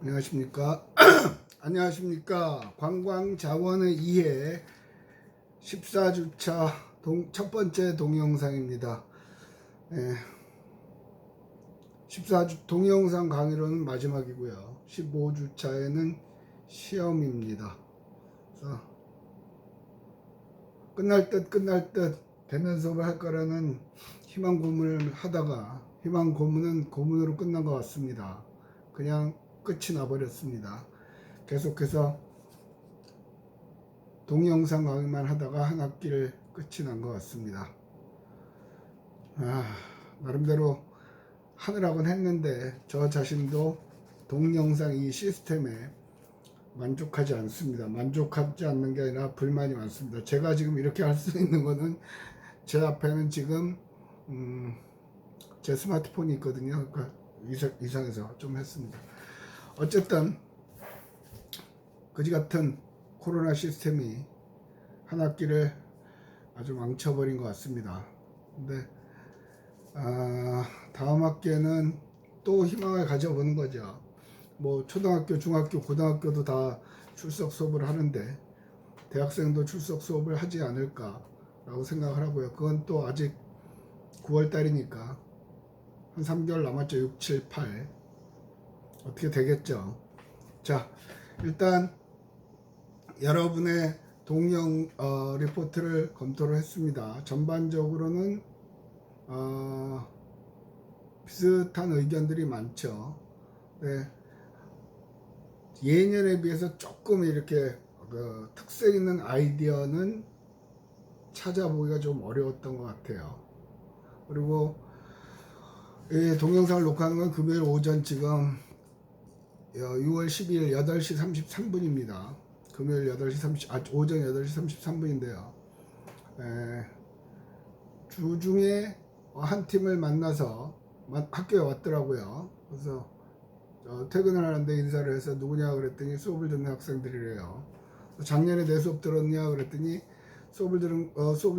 안녕하십니까. 안녕하십니까. 관광자원의 이해 14주차 첫 번째 동영상입니다. 14주 동영상 강의로는 마지막이고요. 15주차에는 시험입니다. 그래서 끝날 듯 대면 수업을 할 거라는 희망 고문을 하다가 희망 고문은 고문으로 끝난 것 같습니다. 그냥 끝이 나버렸습니다. 계속해서 동영상 강의만 하다가 한 학기를 끝이 난 것 같습니다. 나름대로 하느라고는 했는데 저 자신도 동영상 이 시스템에 만족하지 않습니다. 만족하지 않는 게 아니라 불만이 많습니다. 제가 지금 이렇게 할 수 있는 거는 제 앞에는 지금 제 스마트폰이 있거든요. 그러니까 이상해서 좀 했습니다. 어쨌든 그지같은 코로나 시스템이 한 학기를 아주 망쳐버린 것 같습니다. 근데 다음 학기에는 또 희망을 가져보는 거죠. 뭐 초등학교, 중학교, 고등학교도 다 출석 수업을 하는데 대학생도 출석 수업을 하지 않을까 라고 생각을 하고요. 그건 또 아직 9월 달이니까 한 3개월 남았죠. 6, 7, 8 어떻게 되겠죠. 자, 일단 여러분의 동영 리포트를 검토를 했습니다. 전반적으로는 비슷한 의견들이 많죠. 네. 예년에 비해서 조금 이렇게 특색 있는 아이디어는 찾아보기가 좀 어려웠던 것 같아요. 그리고 이 동영상을 녹화하는 건 금요일 오전 지금 6월 12일 8시 33분입니다. 금요일 8시 30, 오전 8시 33분인데요. 주중에 한 팀을 만나서 학교에 왔더라고요. 그래서 퇴근을 하는데 인사를 해서 누구냐 그랬더니 수업을 듣는 학생들이래요. 작년에 내 수업 들었냐 그랬더니 수업을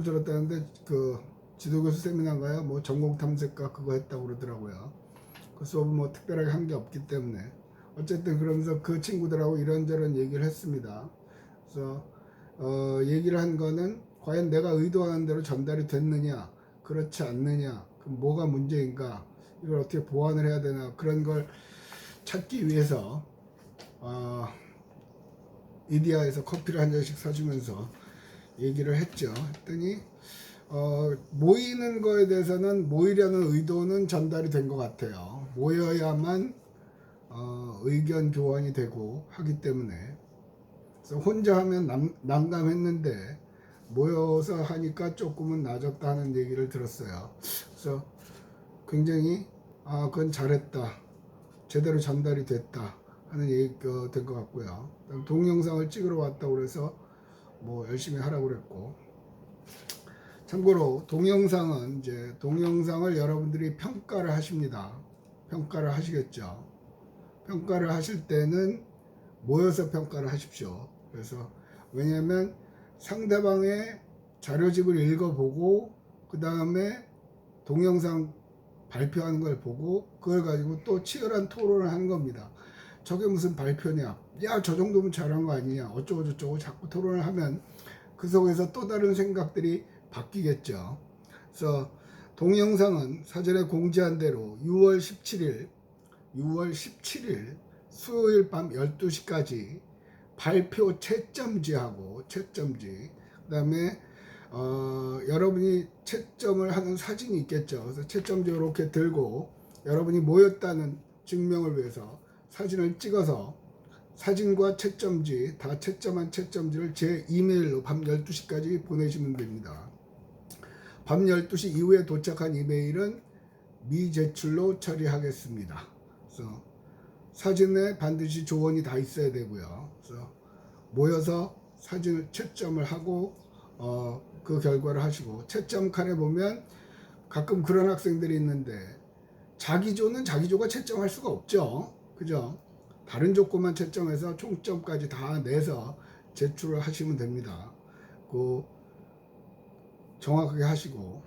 들었다는데 그 지도교수 세미나인가요? 뭐 전공 탐색과 그거 했다고 그러더라고요. 그 수업은 뭐 특별하게 한 게 없기 때문에 어쨌든 그러면서 그 친구들하고 이런저런 얘기를 했습니다. 그래서 얘기를 한 거는 과연 내가 의도하는 대로 전달이 됐느냐 그렇지 않느냐 그럼 뭐가 문제인가 이걸 어떻게 보완을 해야 되나 그런 걸 찾기 위해서 이디야에서 커피를 한 잔씩 사주면서 얘기를 했죠. 했더니 모이는 거에 대해서는 모이려는 의도는 전달이 된 것 같아요. 모여야만 의견 교환이 되고 하기 때문에 그래서 혼자 하면 난감했는데 모여서 하니까 조금은 나아졌다 하는 얘기를 들었어요. 그래서 굉장히 그건 잘했다, 제대로 전달이 됐다 하는 얘기가 된 것 같고요. 동영상을 찍으러 왔다고 그래서 뭐 열심히 하라고 그랬고, 참고로 동영상은 이제 동영상을 여러분들이 평가를 하십니다. 평가를 하시겠죠. 평가를 하실 때는 모여서 평가를 하십시오. 그래서 왜냐하면 상대방의 자료집을 읽어보고 그 다음에 동영상 발표하는 걸 보고 그걸 가지고 또 치열한 토론을 하는 겁니다. 저게 무슨 발표냐, 야 저 정도면 잘한 거 아니냐, 어쩌고 저쩌고 자꾸 토론을 하면 그 속에서 또 다른 생각들이 바뀌겠죠. 그래서 동영상은 사전에 공지한 대로 6월 17일 수요일 밤 12시까지 발표 채점지하고 채점지, 그 다음에 여러분이 채점을 하는 사진이 있겠죠. 그래서 채점지 이렇게 들고 여러분이 모였다는 증명을 위해서 사진을 찍어서 사진과 채점지, 다 채점한 채점지를 제 이메일로 밤 12시까지 보내시면 됩니다. 밤 12시 이후에 도착한 이메일은 미제출로 처리하겠습니다. 그래서 사진에 반드시 조언이 다 있어야 되고요. 그래서 모여서 사진을 채점을 하고 그 결과를 하시고, 채점 칸에 보면 가끔 그런 학생들이 있는데 자기조는 자기조가 채점할 수가 없죠. 그죠? 다른 조건만 채점해서 총점까지 다 내서 제출을 하시면 됩니다. 그 정확하게 하시고,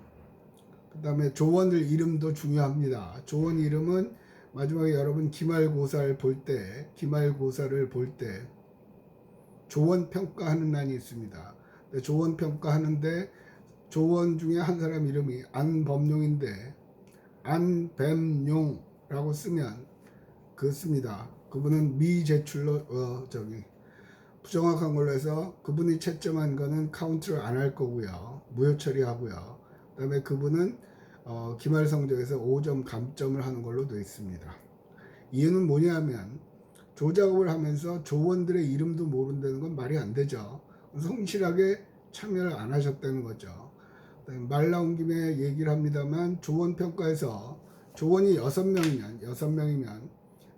그 다음에 조원들 이름도 중요합니다. 조원 이름은 마지막에 여러분 기말고사를 볼 때 조원 평가하는 난이 있습니다. 조원 평가하는데 조원 중에 한 사람 이름이 안범용인데 안뱀용라고 쓰면 씁니다. 그분은 미제출로 부정확한 걸로 해서 그분이 채점한 거는 카운트를 안 할 거고요. 무효 처리하고요. 그 다음에 그분은 기말 성적에서 5점 감점을 하는 걸로 되어 있습니다. 이유는 뭐냐면 조작업을 하면서 조원들의 이름도 모른다는 건 말이 안 되죠. 성실하게 참여를 안 하셨다는 거죠. 말 나온 김에 얘기를 합니다만 조원 평가에서 조원이 6명이면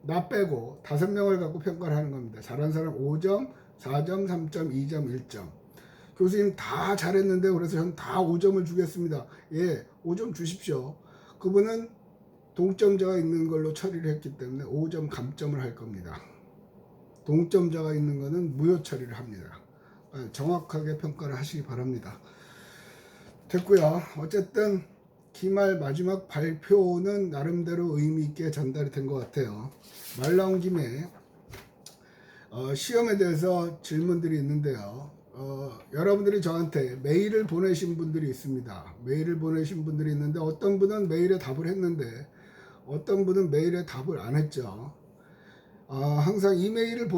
나 빼고 5명을 갖고 평가를 하는 겁니다. 잘한 사람 5점, 4점, 3점, 2점, 1점. 교수님 다 잘했는데 그래서 전 다 5점을 주겠습니다. 예, 5점 주십시오. 그분은 동점자가 있는 걸로 처리를 했기 때문에 5점 감점을 할 겁니다. 동점자가 있는 거는 무효 처리를 합니다. 정확하게 평가를 하시기 바랍니다. 됐고요. 어쨌든 기말 마지막 발표는 나름대로 의미 있게 전달이 된 것 같아요. 말 나온 김에 시험에 대해서 질문들이 있는데요. 여러분들이 저한테 메일을 보내신 분들이 있습니다. 메일을 보내신 분들이 있는데 어떤 분은 메일에 답을 했는데 어떤 분은 메일에 답을 안 했죠. 항상 이메일을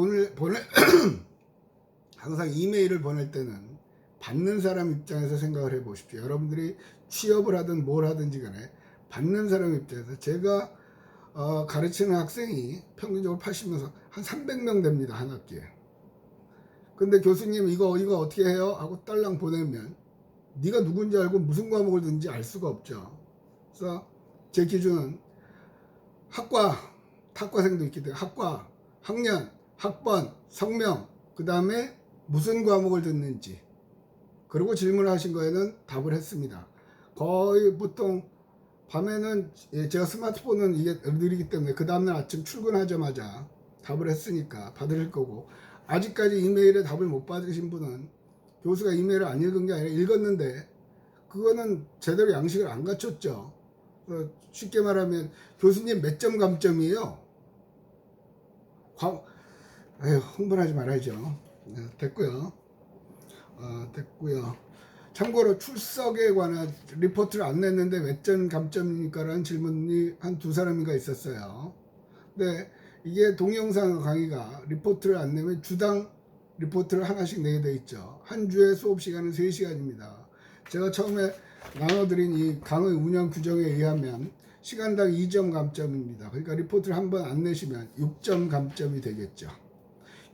항상 이메일을 보낼 때는 받는 사람 입장에서 생각을 해 보십시오. 여러분들이 취업을 하든 뭘 하든지 간에 받는 사람 입장에서 제가 가르치는 학생이 평균적으로 80명, 한 300명 됩니다. 한 학기에. 근데 교수님 이거 어떻게 해요? 하고 딸랑 보내면 네가 누군지 알고 무슨 과목을 듣는지 알 수가 없죠. 그래서 제 기준은 학과, 학과생도 있기 때문에 학과, 학년, 학번, 성명, 그 다음에 무슨 과목을 듣는지, 그리고 질문을 하신 거에는 답을 했습니다. 거의 보통 밤에는 제가 스마트폰은 이게 느리기 때문에 그 다음날 아침 출근하자마자 답을 했으니까 받을 거고, 아직까지 이메일에 답을 못 받으신 분은 교수가 이메일을 안 읽은 게 아니라 읽었는데 그거는 제대로 양식을 안 갖췄죠. 쉽게 말하면 교수님 몇 점 감점이에요? 흥분하지 말아야죠. 됐고요. 됐고요. 참고로 출석에 관한 리포트를 안 냈는데 몇 점 감점입니까? 라는 질문이 한 두 사람인가 있었어요. 근데 이게 동영상 강의가 리포트를 안 내면 주당 리포트를 하나씩 내게 돼 있죠. 한 주에 수업 시간은 3시간입니다. 제가 처음에 나눠드린 이 강의 운영 규정에 의하면 시간당 2점 감점입니다. 그러니까 리포트를 한 번 안 내시면 6점 감점이 되겠죠.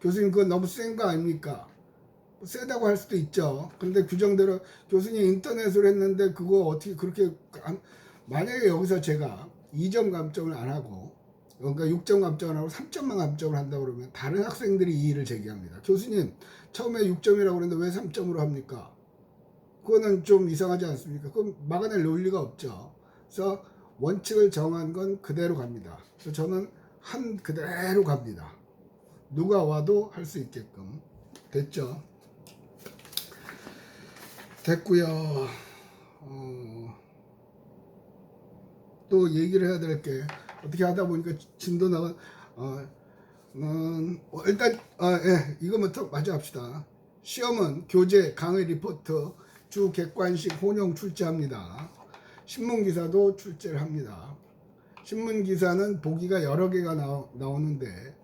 교수님 그건 너무 센 거 아닙니까? 세다고 할 수도 있죠. 근데 규정대로 교수님 인터넷으로 했는데 그거 어떻게 그렇게 만약에 여기서 제가 2점 감점을 안 하고 그러니까 6점 감점을 하고 3점만 감점을 한다 그러면 다른 학생들이 이의를 제기합니다. 교수님 처음에 6점이라고 그랬는데 왜 3점으로 합니까? 그거는 좀 이상하지 않습니까? 그럼 막아낼 논리가 없죠. 그래서 원칙을 정한 건 그대로 갑니다. 그래서 저는 한 그대로 갑니다. 누가 와도 할 수 있게끔. 됐죠? 됐고요. 또 얘기를 해야 될 게 어떻게 하다 보니까 진도 나가 일단 예, 이거부터 마저 합시다. 시험은 교재, 강의 리포트, 주 객관식 혼용 출제합니다. 신문기사도 출제를 합니다. 신문기사는 보기가 여러 개가 나오는데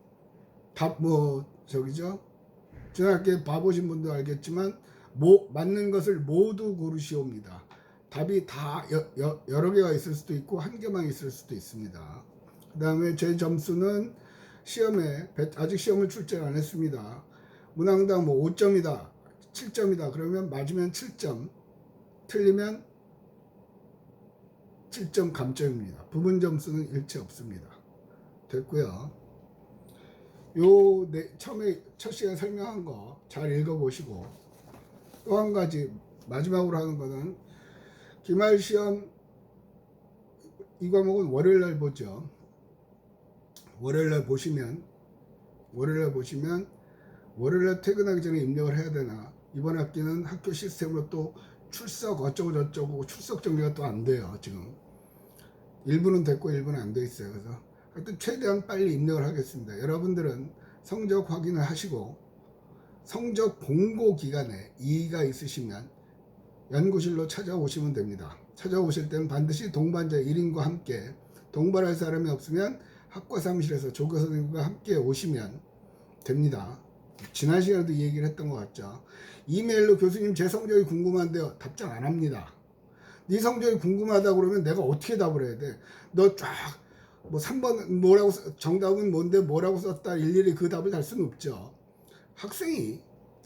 지난학기에 봐보신 분도 알겠지만 맞는 것을 모두 고르시옵니다. 답이 다 여러 개가 있을 수도 있고 한 개만 있을 수도 있습니다. 그 다음에 제 점수는 시험에 아직 시험을 출제를 안 했습니다. 문항당 5점이다 7점이다 그러면 맞으면 7점, 틀리면 7점 감점입니다. 부분 점수는 일체 없습니다. 됐고요. 처음에 첫 시간 설명한 거 잘 읽어보시고, 또 한 가지 마지막으로 하는 거는 기말 시험 이 과목은 월요일날 보죠. 월요일날 보시면 월요일날 퇴근하기 전에 입력을 해야 되나, 이번 학기는 학교 시스템으로 또 출석 어쩌고 저쩌고 출석 정리가 또 안 돼요. 지금 일부는 됐고 일부는 안 돼 있어요. 그래서 하여튼 최대한 빨리 입력을 하겠습니다. 여러분들은 성적 확인을 하시고 성적 공고 기간에 이의가 있으시면 연구실로 찾아오시면 됩니다. 찾아오실 때는 반드시 동반자 1인과 함께, 동반할 사람이 없으면 학과 사무실에서 조교 선생님과 함께 오시면 됩니다. 지난 시간에도 이 얘기를 했던 것 같죠. 이메일로 교수님 제 성적이 궁금한데요. 답장 안 합니다. 네 성적이 궁금하다 그러면 내가 어떻게 답을 해야 돼? 너 쫙 뭐 3번 뭐라고 정답은 뭔데 뭐라고 썼다 일일이 그 답을 달 수는 없죠. 학생이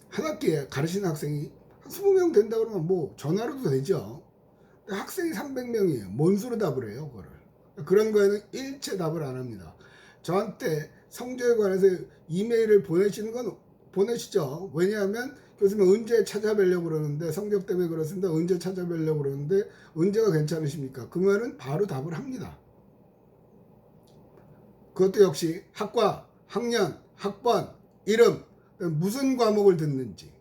한 학기에 가르치는 학생이 한 20명 된다 그러면 뭐 전화로도 되죠. 근데 학생이 300명이에요. 뭔 수로 답을 해요, 그거를. 그런 거에는 일체 답을 안 합니다. 저한테 성적에 관해서 이메일을 보내시는 건 보내시죠. 왜냐하면 교수님 언제 찾아뵈려고 그러는데 성적 때문에 그렇습니다. 언제 찾아뵈려고 그러는데 언제가 괜찮으십니까? 그러면은 바로 답을 합니다. 그것도 역시 학과, 학년, 학번, 이름, 무슨 과목을 듣는지,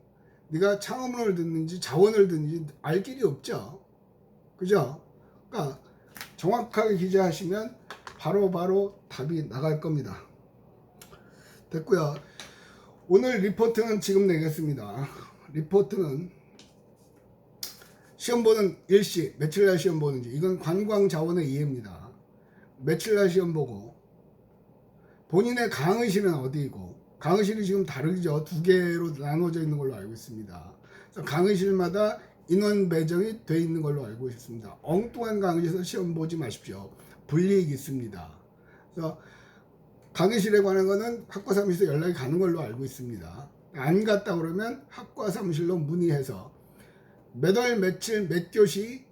네가 창업론을 듣는지 자원을 듣는지 알 길이 없죠. 그죠? 그러니까 정확하게 기재하시면 바로 답이 나갈 겁니다. 됐고요. 오늘 리포트는 지금 내겠습니다. 리포트는 시험 보는 일시, 며칠 날 시험 보는지, 이건 관광 자원의 이해입니다. 며칠 날 시험 보고, 본인의 강의실은 어디이고, 강의실이 지금 다르죠. 두 개로 나눠져 있는 걸로 알고 있습니다. 그래서 강의실마다 인원 배정이 돼 있는 걸로 알고 있습니다. 엉뚱한 강의실에서 시험 보지 마십시오. 불이익이 있습니다. 그래서 강의실에 관한 거는 학과 사무실에서 연락이 가는 걸로 알고 있습니다. 안 갔다 그러면 학과 사무실로 문의해서 몇 월 며칠 몇 교시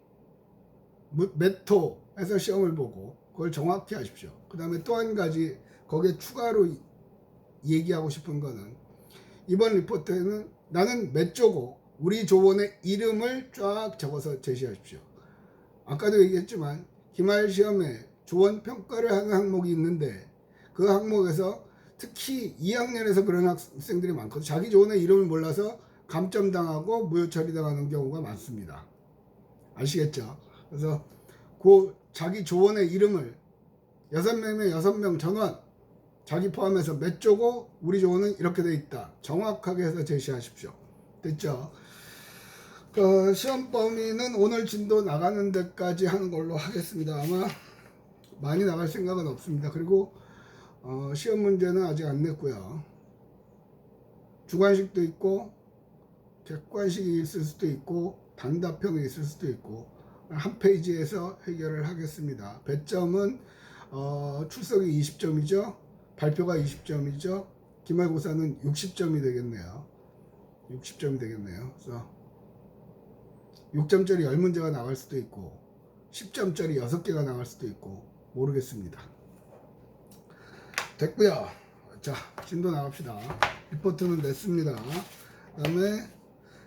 몇 호에서 시험을 보고 그걸 정확히 하십시오. 그 다음에 또 한 가지 거기에 추가로 얘기하고 싶은 거는 이번 리포트에는 나는 몇 조고 우리 조원의 이름을 쫙 적어서 제시하십시오. 아까도 얘기했지만 기말 시험에 조원 평가를 하는 항목이 있는데 그 항목에서 특히 2학년에서 그런 학생들이 많거든요. 자기 조원의 이름을 몰라서 감점당하고 무효 처리당하는 경우가 많습니다. 아시겠죠? 그래서 그 자기 조원의 이름을 6명이면 6명 전원 자기 포함해서 몇 조고 우리 조원은 이렇게 돼 있다. 정확하게 해서 제시하십시오. 됐죠? 시험 범위는 오늘 진도 나가는 데까지 하는 걸로 하겠습니다. 아마 많이 나갈 생각은 없습니다. 그리고 시험 문제는 아직 안 냈고요. 주관식도 있고 객관식이 있을 수도 있고 단답형이 있을 수도 있고 한 페이지에서 해결을 하겠습니다. 배점은 출석이 20점이죠. 발표가 20점이죠. 기말고사는 60점이 되겠네요. 60점이 되겠네요. 그래서 6점짜리 10문제가 나갈 수도 있고 10점짜리 6개가 나갈 수도 있고 모르겠습니다. 됐고요. 자, 진도 나갑시다. 리포트는 냈습니다. 그 다음에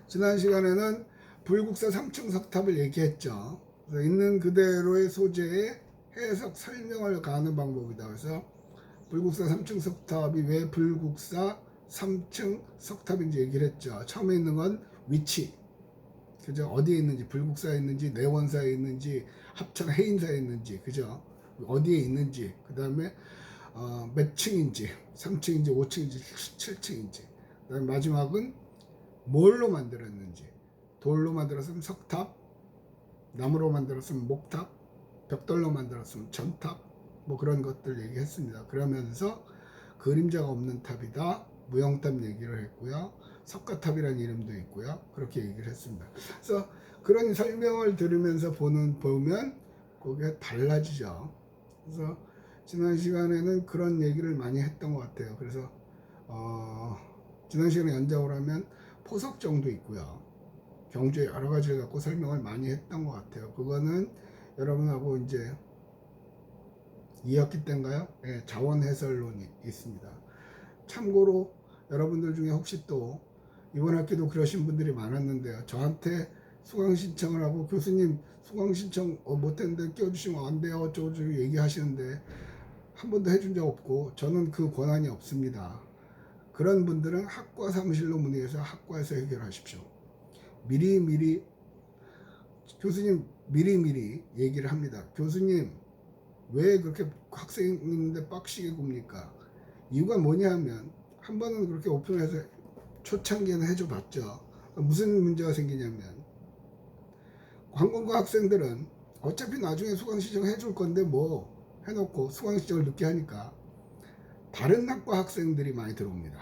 지난 시간에는 불국사 3층 석탑을 얘기했죠. 그래서 있는 그대로의 소재의 해석 설명을 가하는 방법이다. 그래서 불국사 3층 석탑이 왜 불국사 3층 석탑인지 얘기를 했죠. 처음에 있는 건 위치, 그죠? 어디에 있는지, 불국사에 있는지, 내원사에 있는지, 합천 해인사에 있는지, 그죠? 어디에 있는지, 그 다음에 몇 층인지, 3층인지, 5층인지, 7층인지, 그 다음에 마지막은 뭘로 만들었는지, 돌로 만들었으면 석탑, 나무로 만들었으면 목탑, 벽돌로 만들었으면 전탑, 뭐 그런 것들 얘기했습니다. 그러면서 그림자가 없는 탑이다, 무형탑 얘기를 했고요. 석가탑이라는 이름도 있고요. 그렇게 얘기를 했습니다. 그래서 그런 설명을 들으면서 보면 그게 달라지죠. 그래서 지난 시간에는 그런 얘기를 많이 했던 것 같아요. 그래서 지난 시간에 연장을 하면 포석정도 있고요. 경주의 여러 가지를 갖고 설명을 많이 했던 것 같아요. 그거는 여러분하고 이제 2학기 때인가요? 네, 자원 해설론이 있습니다. 참고로 여러분들 중에 혹시 또 이번 학기도 그러신 분들이 많았는데요. 저한테 수강 신청을 하고 교수님 수강 신청 못했는데 껴주시면 안 돼요. 어쩌고 얘기하시는데 한 번도 해준 적 없고 저는 그 권한이 없습니다. 그런 분들은 학과 사무실로 문의해서 학과에서 해결하십시오. 미리미리 교수님 미리미리 얘기를 합니다. 교수님 왜 그렇게 학생인데 빡시게 굽니까? 이유가 뭐냐 하면 한 번은 그렇게 오픈해서 초창기에는 해줘 봤죠. 무슨 문제가 생기냐면 관광과 학생들은 어차피 나중에 수강신청 해줄 건데 뭐 해놓고 수강신청을 늦게 하니까 다른 학과 학생들이 많이 들어옵니다.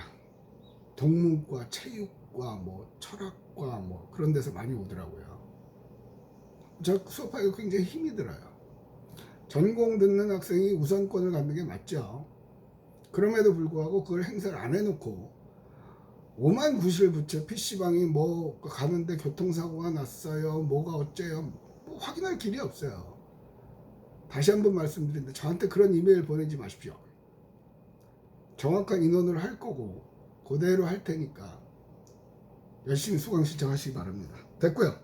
동문과, 체육과, 뭐 철학과 뭐 그런 데서 많이 오더라고요. 저 수업하기 굉장히 힘이 들어요. 전공 듣는 학생이 우선권을 갖는 게 맞죠. 그럼에도 불구하고 그걸 행사를 안 해놓고 오만 구실 붙여 PC방이 뭐 가는데 교통사고가 났어요, 뭐가 어째요, 뭐 확인할 길이 없어요. 다시 한번 말씀드리는데 저한테 그런 이메일 보내지 마십시오. 정확한 인원으로 할 거고 그대로 할 테니까 열심히 수강 신청하시기 바랍니다. 됐고요.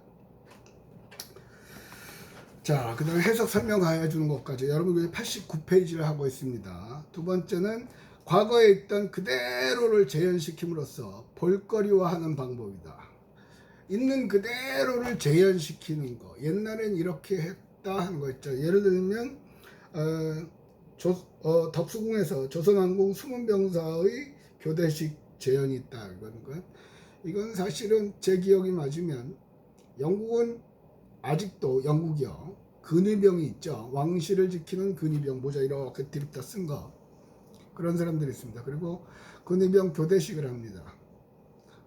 자, 그 다음에 해석 설명해 주는 것까지 여러분 89페이지를 하고 있습니다. 두 번째는 과거에 있던 그대로를 재현시킴으로써 볼거리화하는 방법이다. 있는 그대로를 재현시키는 거. 옛날엔 이렇게 했다 하는 거 있죠. 예를 들면 덕수궁에서 조선왕궁 수문병사의 교대식 재현이 있다. 이건 사실은 제 기억이 맞으면 영국은 아직도 영국이요. 근위병이 있죠. 왕실을 지키는 근위병 모자 이렇게 드립다 쓴 거. 그런 사람들이 있습니다. 그리고 근위병 교대식을 합니다.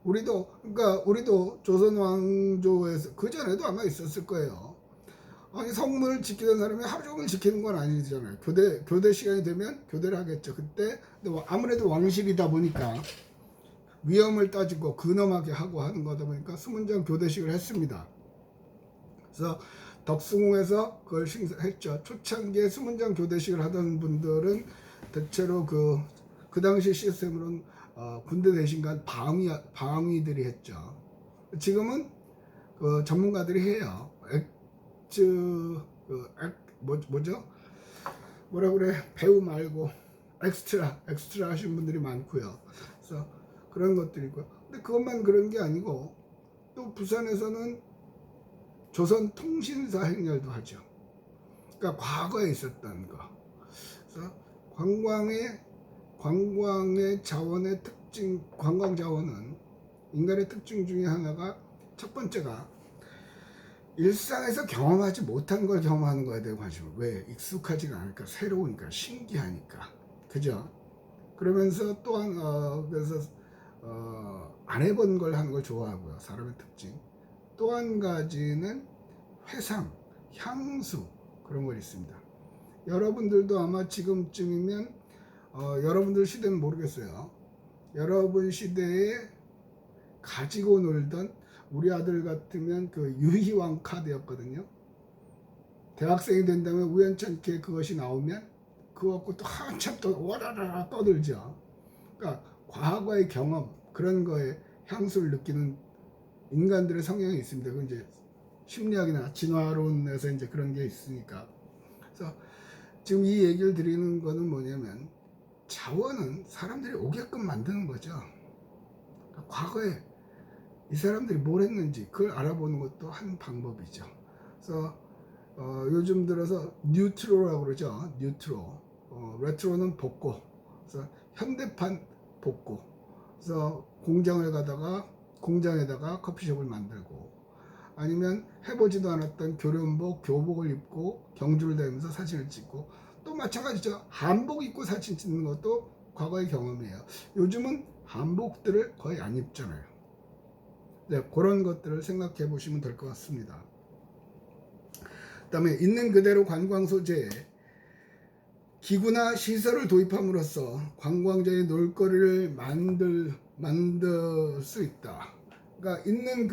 우리도 조선 왕조에서 그 전에도 아마 있었을 거예요. 아니 성문을 지키던 사람이 하루 종일 지키는 건 아니잖아요. 교대 시간이 되면 교대를 하겠죠. 그때 아무래도 왕실이다 보니까 위험을 따지고 근엄하게 하고 하는 거다 보니까 수문장 교대식을 했습니다. 그래서 덕수궁에서 그걸 행사했죠. 초창기에 수문장 교대식을 하던 분들은 대체로 그 당시 시스템으로는 군대 대신간 방위들이 했죠. 지금은 그 전문가들이 해요. 뭐죠? 뭐라 그래? 배우 말고 엑스트라 하신 분들이 많고요. 그래서 그런 것들이 있고요. 근데 그것만 그런 게 아니고 또 부산에서는 조선통신사 행렬도 하죠. 그러니까 과거에 있었던 거. 그래서 관광의 자원의 특징, 관광 자원은 인간의 특징 중에 하나가 첫 번째가 일상에서 경험하지 못한 걸 경험하는 거에 대한 관심. 왜? 익숙하지가 않으니까, 새로우니까, 신기하니까, 그죠? 그러면서 또한 그래서 안 해본 걸 하는 걸 좋아하고요. 사람의 특징. 또 한 가지는 회상, 향수 그런 걸 있습니다. 여러분들도 아마 지금쯤이면 여러분들 시대는 모르겠어요. 여러분 시대에 가지고 놀던 우리 아들 같으면 그 유희왕 카드였거든요. 대학생이 된다면 우연찮게 그것이 나오면 그거 갖고 또 한참 또 와라라라 떠들죠. 그러니까 과거의 경험 그런 거에 향수를 느끼는 인간들의 성향이 있습니다. 그 이제 심리학이나 진화론에서 이제 그런 게 있으니까. 그래서 지금 이 얘기를 드리는 거는 뭐냐면 자원은 사람들이 오게끔 만드는 거죠. 그러니까 과거에 이 사람들이 뭘 했는지 그걸 알아보는 것도 한 방법이죠. 그래서 요즘 들어서 뉴트로라고 그러죠. 뉴트로. 레트로는 복고. 그래서 현대판 복고. 그래서 공장에다가 커피숍을 만들고 아니면 해보지도 않았던 교복을 입고 경주를 다니면서 사진을 찍고 또 마찬가지죠. 한복 입고 사진 찍는 것도 과거의 경험이에요. 요즘은 한복들을 거의 안 입잖아요. 네, 그런 것들을 생각해 보시면 될 것 같습니다. 그 다음에 있는 그대로 관광 소재에 기구나 시설을 도입함으로써 관광자의 놀거리를 만들 수 있다. 그러니까 있는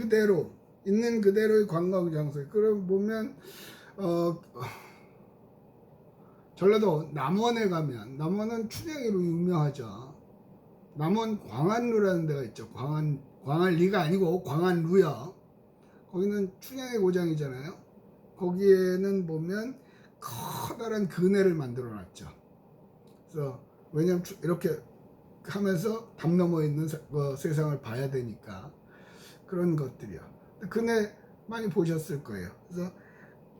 그대로의 관광 장소. 그럼 보면 전라도 남원에 가면 남원은 춘향이로 유명하죠. 남원 광안루라는 데가 있죠. 광안리가 아니고 광안루요. 거기는 춘향의 고장이잖아요. 거기에는 보면 커다란 그네를 만들어 놨죠. 그래서 왜냐면 이렇게 하면서 담 넘어 있는 세상을 봐야 되니까 그런 것들이요. 그네 많이 보셨을 거예요. 그래서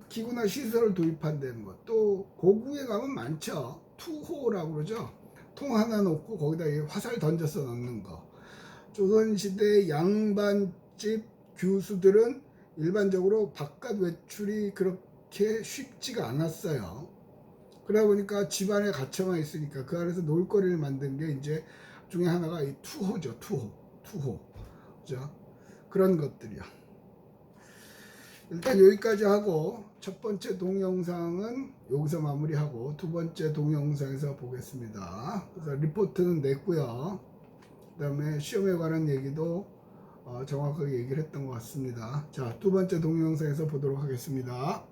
기구나 시설을 도입한다는 것. 또 고구에 가면 많죠. 투호라고 그러죠. 통 하나 놓고 거기다 이 화살 던져서 넣는 거. 조선시대 양반집 교수들은 일반적으로 바깥 외출이 그렇게 쉽지가 않았어요. 그러다 보니까 집안에 갇혀만 있으니까 그 안에서 놀거리를 만든 게 이제 중에 하나가 이 투호죠. 투호. 그죠? 그런 것들이요. 일단 여기까지 하고 첫 번째 동영상은 여기서 마무리하고 두 번째 동영상에서 보겠습니다. 그래서 리포트는 냈고요. 그 다음에 시험에 관한 얘기도 정확하게 얘기를 했던 것 같습니다. 자, 두 번째 동영상에서 보도록 하겠습니다.